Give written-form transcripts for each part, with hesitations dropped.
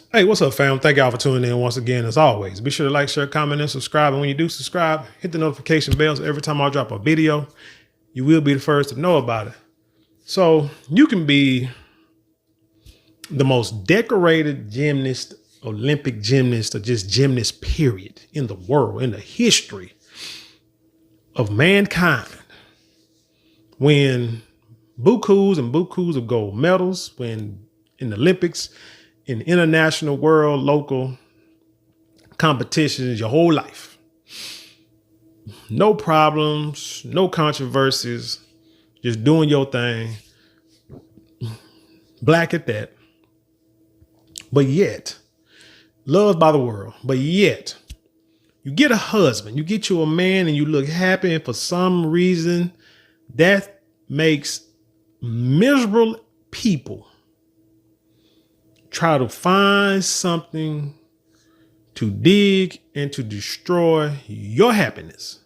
Hey, what's up, fam? Thank y'all for tuning in once again. As always, be sure to like, share, comment, and subscribe. And when you do subscribe, hit the notification bell so every time I drop a video, you will be the first to know about it. So you can be the most decorated gymnast, Olympic gymnast, or just gymnast, period, in the world, in the history of mankind. Win bukus and bukus of gold medals, win in the Olympics, in international, world, local competitions your whole life. No problems, no controversies, just doing your thing. Black at that. But yet, loved by the world. But yet, you get a husband, you get you a man and you look happy, and for some reason, that makes miserable people try to find something to dig and to destroy your happiness,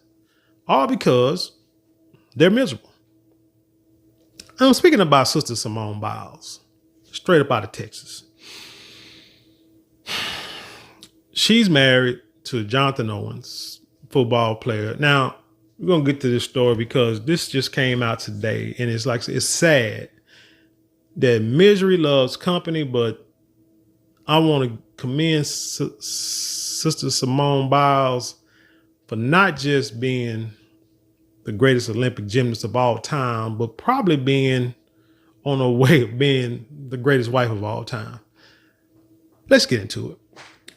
all because they're miserable. I'm speaking about Sister Simone Biles, straight up out of Texas. She's married to Jonathan Owens, football player. Now, we're going to get to this story because this just came out today, and it's sad that misery loves company, but I want to commend Sister Simone Biles for not just being the greatest Olympic gymnast of all time, but probably being on her way of being the greatest wife of all time. Let's get into it.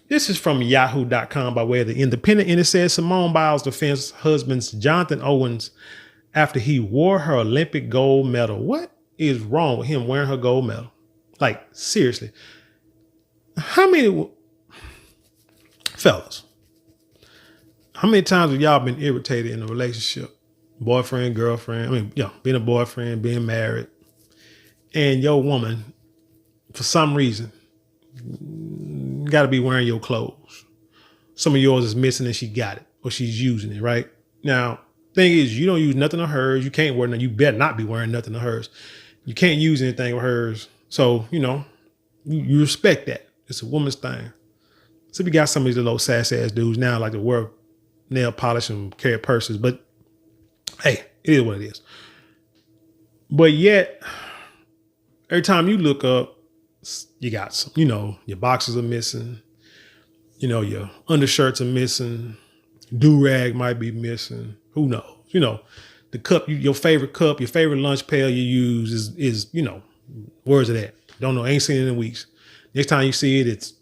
This is from Yahoo.com by way of The Independent, and it says Simone Biles defends husband Jonathan Owens after he wore her Olympic gold medal. What is wrong with him wearing her gold medal? Like, seriously. How many fellas, how many times have y'all been irritated in a relationship? Boyfriend, girlfriend, being a boyfriend, being married, and your woman, for some reason, got to be wearing your clothes. Some of yours is missing and she got it, or she's using it, right? Now, thing is, you don't use nothing of hers. You can't wear nothing. You better not be wearing nothing of hers. You can't use anything of hers. So, you respect that. It's a woman's thing. So we got some of these little sassy ass dudes now like to wear nail polish and carry purses, but hey, it is what it is. But yet, every time you look up, you got some, your boxers are missing, your undershirts are missing, do-rag might be missing, who knows? The cup, your favorite lunch pail you use is where's it at? Don't know, ain't seen it in weeks. Next time you see it, it's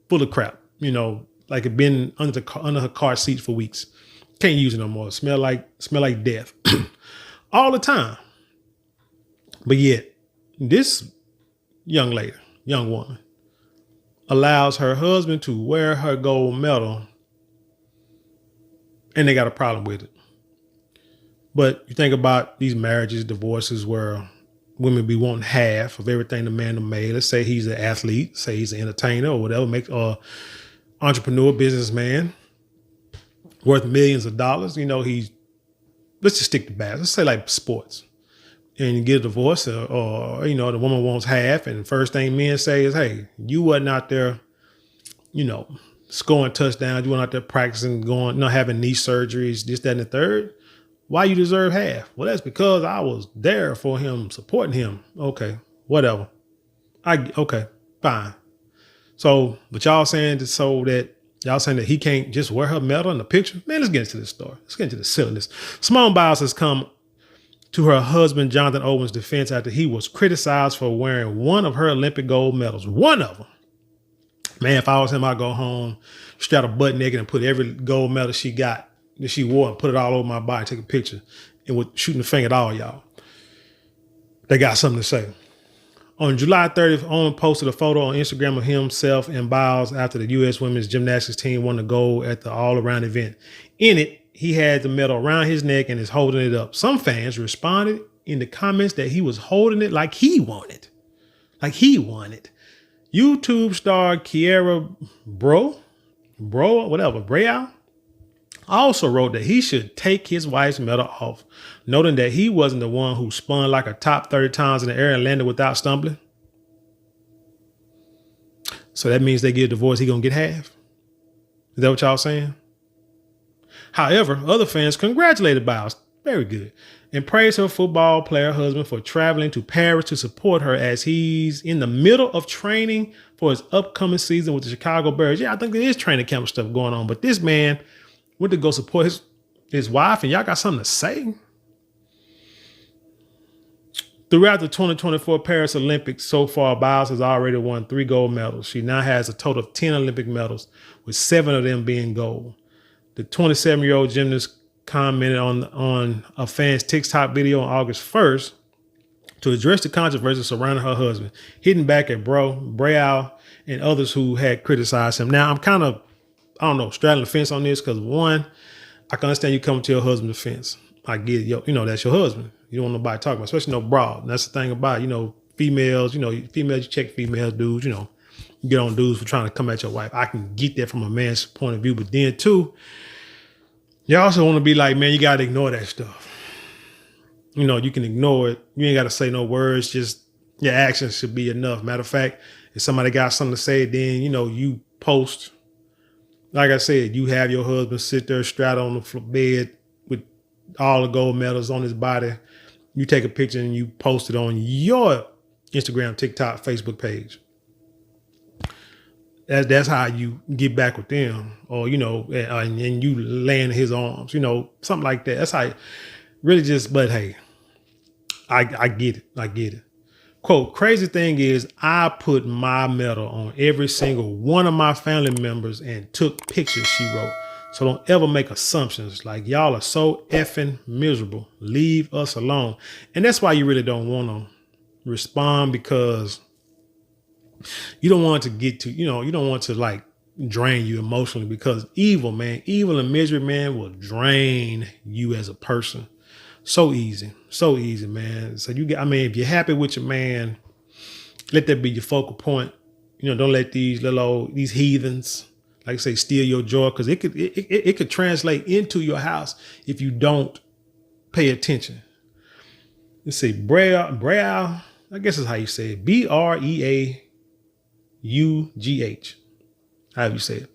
full of crap, like it been under her car seats for weeks. Can't use it no more. Smell like death all the time. But yet this young woman allows her husband to wear her gold medal and they got a problem with it. But you think about these marriages, divorces where women be wanting half of everything the man done made. Let's say he's an athlete, say he's an entertainer or whatever, entrepreneur, businessman, worth millions of dollars. Let's just stick to bass. Let's say like sports. And you get a divorce or the woman wants half. And the first thing men say is, hey, you wasn't out there, scoring touchdowns. You weren't out there practicing, having knee surgeries, this, that, and the third. Why you deserve half? Well, that's because I was there for him, supporting him. Okay, whatever. Okay, fine. So, but y'all saying that he can't just wear her medal in the picture? Man, let's get into this story. Let's get into the silliness. Simone Biles has come to her husband, Jonathan Owens' defense after he was criticized for wearing one of her Olympic gold medals. One of them. Man, if I was him, I'd go home, strap a butt naked and put every gold medal that she wore and put it all over my body, take a picture, and with shooting the finger at all y'all. They got something to say. On July 30th, Owen posted a photo on Instagram of himself and Biles after the U.S. women's gymnastics team won the gold at the all-around event. In it, he had the medal around his neck and is holding it up. Some fans responded in the comments that he was holding it like he won it. Like he won it. YouTube star G.R.O.W.T.H, Breau, also wrote that he should take his wife's medal off, noting that he wasn't the one who spun like a top 30 times in the air and landed without stumbling. So that means they get a divorce, he gonna get half? Is that what y'all saying? However, other fans congratulated Biles, very good, and praised her football player husband for traveling to Paris to support her as he's in the middle of training for his upcoming season with the Chicago Bears. Yeah, I think there is training camp stuff going on, but this man went to go support his wife, and y'all got something to say? Throughout the 2024 Paris Olympics so far, Biles has already won 3 gold medals. She now has a total of 10 Olympic medals, with 7 of them being gold. The 27-year-old gymnast commented on a fan's TikTok video on August 1st to address the controversy surrounding her husband, hitting back at Brow and others who had criticized him. Now, I'm kind of, straddling the fence on this because, one, I can understand you coming to your husband's defense. I get it. That's your husband. You don't want nobody talking about, especially no broad. And that's the thing about, females, you check females, dudes, you get on dudes for trying to come at your wife. I can get that from a man's point of view. But then, too, you also want to be like, man, you got to ignore that stuff. You can ignore it. You ain't got to say no words. Just your actions should be enough. Matter of fact, if somebody got something to say, then, you post. Like I said, you have your husband sit there straddled on the bed with all the gold medals on his body. You take a picture and you post it on your Instagram, TikTok, Facebook page. That's how you get back with them, or, and you land in his arms, something like that. That's how really but hey, I get it. I get it. Quote, crazy thing is I put my medal on every single one of my family members and took pictures, she wrote. So don't ever make assumptions. Like, y'all are so effing miserable. Leave us alone. And that's why you really don't want to respond, because you don't want it to get to, you don't want to like drain you emotionally, because evil and misery, man, will drain you as a person. So easy, man. So if you're happy with your man, let that be your focal point. Don't let these heathens, like I say, steal your joy, because it could translate into your house if you don't pay attention. Let's see, Brow, I guess is how you say it. Breaugh, however you say it.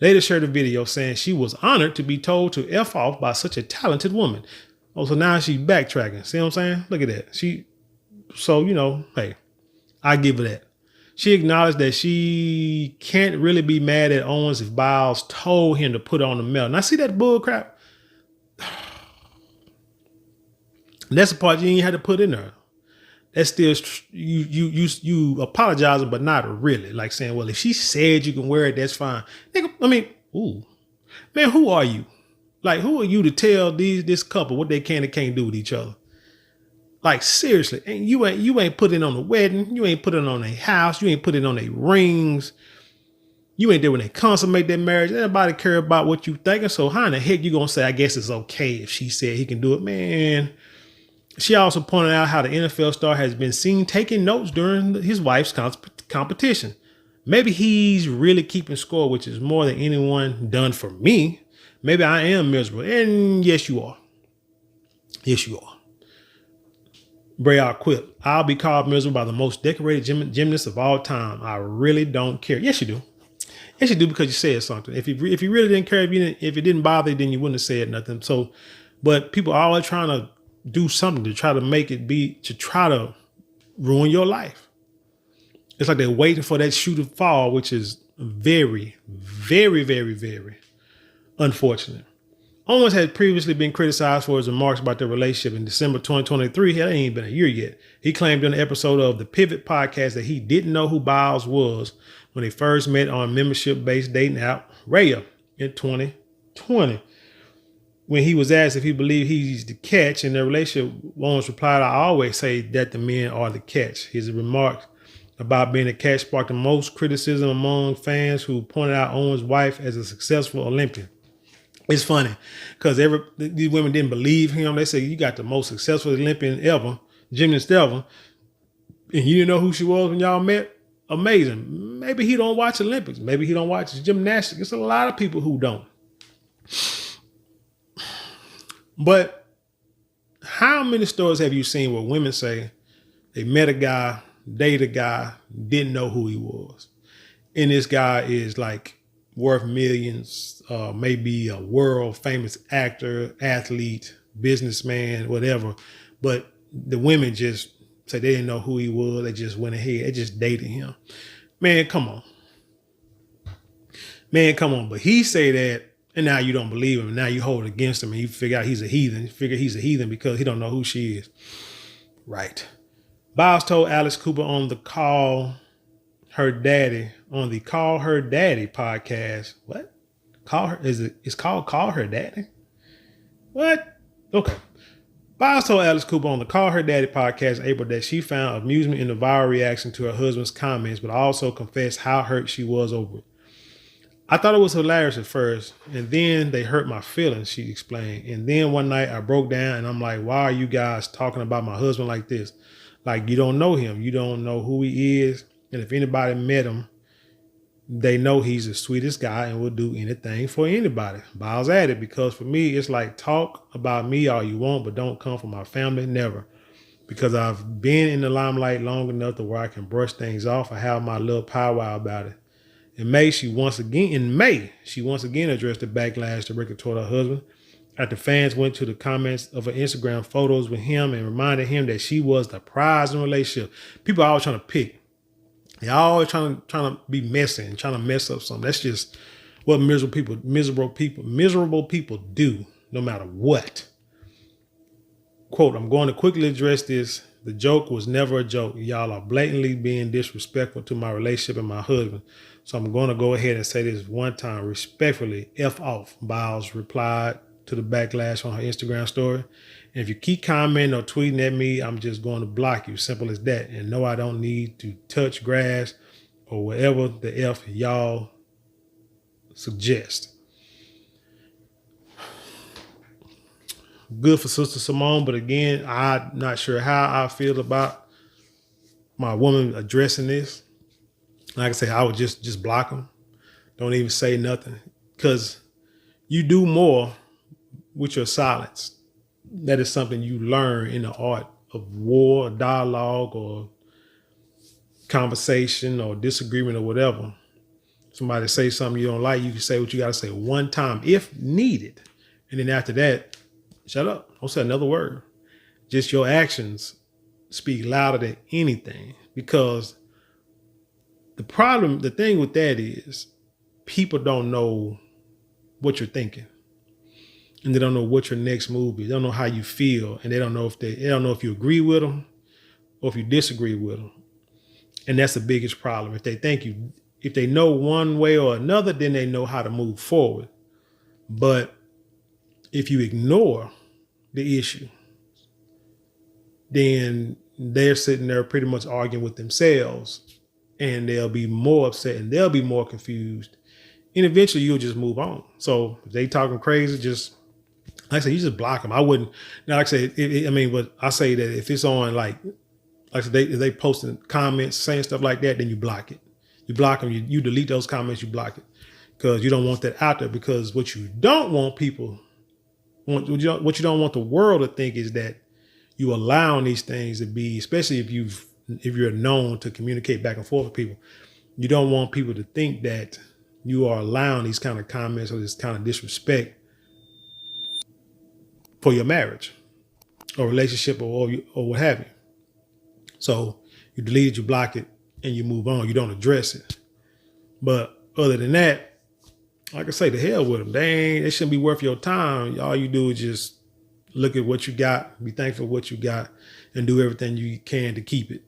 Later shared a video saying she was honored to be told to F off by such a talented woman. Oh, so now she's backtracking. See what I'm saying? Look at that. Hey, I give her that. She acknowledged that she can't really be mad at Owens if Biles told him to put on the medal. Now, see that bull crap? That's the part you ain't had to put in there. That's still, you apologizing, but not really. Like saying, well, if she said you can wear it, that's fine. Nigga, man, who are you? Like, who are you to tell this couple what they can and can't do with each other? Like, seriously, and you ain't put it on the wedding. You ain't put it on a house. You ain't put it on their rings. You ain't there when they consummate their marriage. Nobody care about what you thinking. So how in the heck you gonna say, I guess it's okay if she said he can do it? Man. She also pointed out how the NFL star has been seen taking notes during his wife's competition. Maybe he's really keeping score, which is more than anyone done for me. Maybe I am miserable. And yes, you are. Yes, you are. Brow quipped, I'll be called miserable by the most decorated gymnast of all time. I really don't care. Yes, you do. Yes, you do, because you said something. If you really didn't care, if it didn't bother you, then you wouldn't have said nothing. So, but people are always trying to do something to try to make it to try to ruin your life. It's like they're waiting for that shoe to fall, which is very, very, very, very unfortunate. Owens had previously been criticized for his remarks about their relationship in December 2023. It ain't been a year yet. He claimed in an episode of the Pivot podcast that he didn't know who Biles was when they first met on membership-based dating app Raya in 2020. When he was asked if he believed he's the catch in their relationship, Owens replied, I always say that the men are the catch. His remarks about being a catch sparked the most criticism among fans, who pointed out Owens' wife as a successful Olympian. It's funny because these women didn't believe him. They said, you got the most successful Olympian ever, gymnast ever, and you didn't know who she was when y'all met? Amazing. Maybe he don't watch Olympics. Maybe he don't watch gymnastics. It's a lot of people who don't. But how many stories have you seen where women say they met a guy, dated a guy, didn't know who he was? And this guy is like worth millions, maybe a world famous actor, athlete, businessman, whatever. But the women just said they didn't know who he was. They just went ahead. They just dated him. Man, come on. Man, come on. But he say that, and now you don't believe him. Now you hold it against him, and you figure out he's a heathen. You figure he's a heathen because he don't know who she is. Right. Biles told Alice Cooper on the Call Her Daddy podcast. What? It's called Call Her Daddy? What? Okay. Biles told Alice Cooper on the Call Her Daddy podcast in April that she found amusement in the viral reaction to her husband's comments, but also confessed how hurt she was over it. I thought it was hilarious at first, and then they hurt my feelings, she explained. And then one night I broke down and I'm like, why are you guys talking about my husband like this? Like, you don't know him. You don't know who he is. And if anybody met him, they know he's the sweetest guy and will do anything for anybody. Biles added, because for me, it's like, talk about me all you want, but don't come for my family. Never. Because I've been in the limelight long enough to where I can brush things off. I have my little powwow about it. In May, she once again addressed the backlash directed toward her husband after fans went to the comments of her Instagram photos with him and reminded him that she was the prize in the relationship. People are always trying to pick. They're always trying to be messy and trying to mess up something. That's just what miserable people do, no matter what. Quote, I'm going to quickly address this. The joke was never a joke. Y'all are blatantly being disrespectful to my relationship and my husband. So I'm going to go ahead and say this one time respectfully. F off, Biles replied to the backlash on her Instagram story. And if you keep commenting or tweeting at me, I'm just going to block you. Simple as that. And no, I don't need to touch grass or whatever the F y'all suggest. Good for Sister Simone, but again, I'm not sure how I feel about my woman addressing this. Like I say, I would just block them. Don't even say nothing, because you do more with your silence. That is something you learn in the art of war, dialogue, or conversation, or disagreement, or whatever. Somebody say something you don't like, you can say what you got to say one time if needed. And then after that, shut up. Don't say another word. Just your actions speak louder than anything, because the thing with that is people don't know what you're thinking, and they don't know what your next move is. They don't know how you feel, and they don't know if you agree with them or if you disagree with them. And that's the biggest problem. If they know one way or another, then they know how to move forward. But if you ignore the issue, then they're sitting there pretty much arguing with themselves, and they'll be more upset and they'll be more confused. And eventually you'll just move on. So if they talking crazy, just, like I say, you just block them. I wouldn't, now like I say, but I say that if it's on like I said, if they posting comments saying stuff like that, then you block it. You block them, you delete those comments, you block it. Because you don't want that out there, because what you don't want what you don't want the world to think is that you allowing these things to be, especially if you're known to communicate back and forth with people. You don't want people to think that you are allowing these kind of comments or this kind of disrespect for your marriage or relationship or what have you. So you delete it, you block it, and you move on. You don't address it. But other than that, like I say, the hell with them. They shouldn't be worth your time. All you do is just look at what you got, be thankful for what you got, and do everything you can to keep it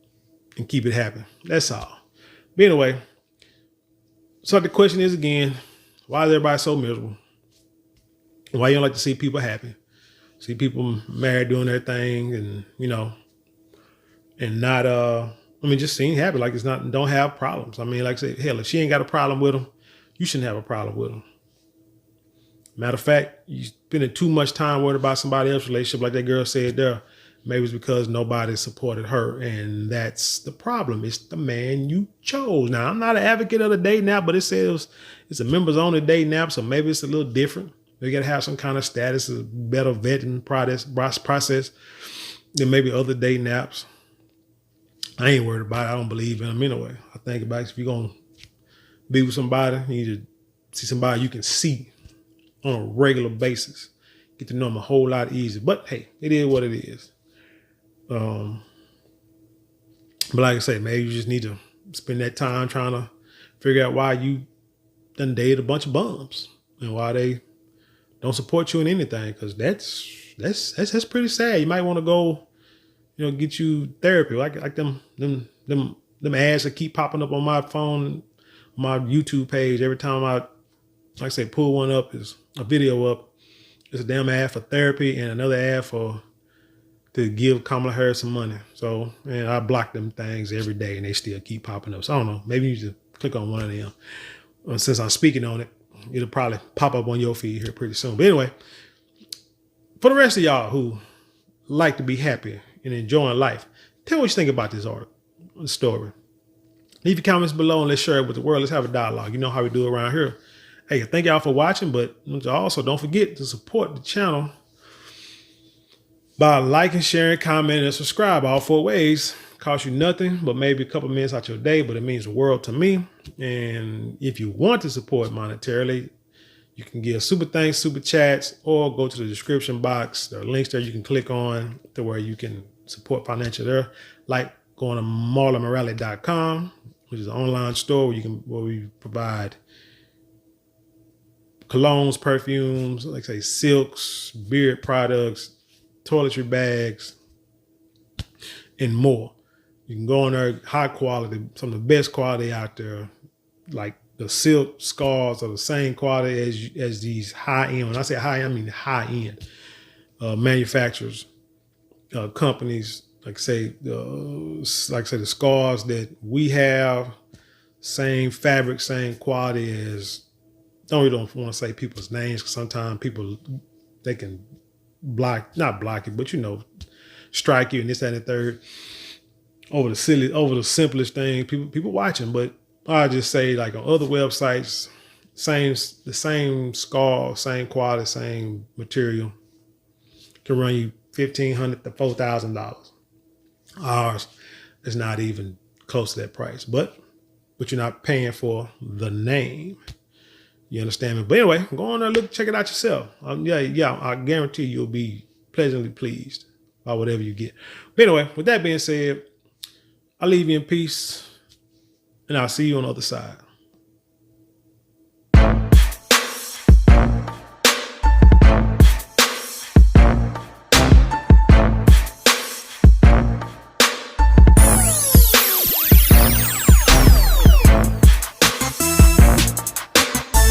and keep it happy. That's all. But anyway, so the question is again, why is everybody so miserable? Why you don't like to see people happy? See people married doing their thing and, and not, just seem happy, like don't have problems. Like I said, hell, if she ain't got a problem with them, you shouldn't have a problem with them. Matter of fact, you spending too much time worried about somebody else's relationship, like that girl said there. Maybe it's because nobody supported her, and that's the problem. It's the man you chose. Now, I'm not an advocate of the dating app, but it says it's a members-only dating app, so maybe it's a little different. You got to have some kind of status, a better vetting process than maybe other dating apps. I ain't worried about it. I don't believe in them anyway. I think about it, if you're going to be with somebody, you need to see somebody you can see on a regular basis. Get to know them a whole lot easier. But hey, it is what it is. But like I say, maybe you just need to spend that time trying to figure out why you done dated a bunch of bums and why they don't support you in anything. Because that's pretty sad. You might want to go, get you therapy, like them ads that keep popping up on my phone, my YouTube page every time like I say, pull one up, is a video up. It's a damn ad for therapy and another ad to give Kamala Harris some money. So, man, I block them things every day and they still keep popping up. So I don't know. Maybe you should click on one of them. Since I'm speaking on it, it'll probably pop up on your feed here pretty soon. But anyway, for the rest of y'all who like to be happy and enjoying life, tell me what you think about this article, the story. Leave your comments below and let's share it with the world. Let's have a dialogue. You know how we do around here. Hey, thank y'all for watching, but also don't forget to support the channel by liking, sharing, commenting, and subscribe. All 4 ways. Cost you nothing, but maybe a couple minutes out your day, but it means the world to me. And if you want to support monetarily, you can give super thanks, super chats, or go to the description box. There are links there you can click on to where you can support financially there, like going to marlonmorale.com, which is an online store where we provide colognes, perfumes, like say silks, beard products, toiletry bags, and more. You can go on there, high quality, some of the best quality out there. Like the silk scarves are the same quality as these high end. When I say high end, I mean high end manufacturers, companies. Like say the scarves that we have, same fabric, same quality as. Don't want to say people's names because sometimes people, they can not block it, but strike you and this, that, and the third over the simplest thing. People watching, but I just say like on other websites, the same scarf, same quality, same material can run you $1,500 to $4,000. Ours is not even close to that price, but you're not paying for the name. You understand me? But anyway, go on there, check it out yourself. Yeah, I guarantee you'll be pleasantly pleased by whatever you get. But anyway, with that being said, I'll leave you in peace, and I'll see you on the other side.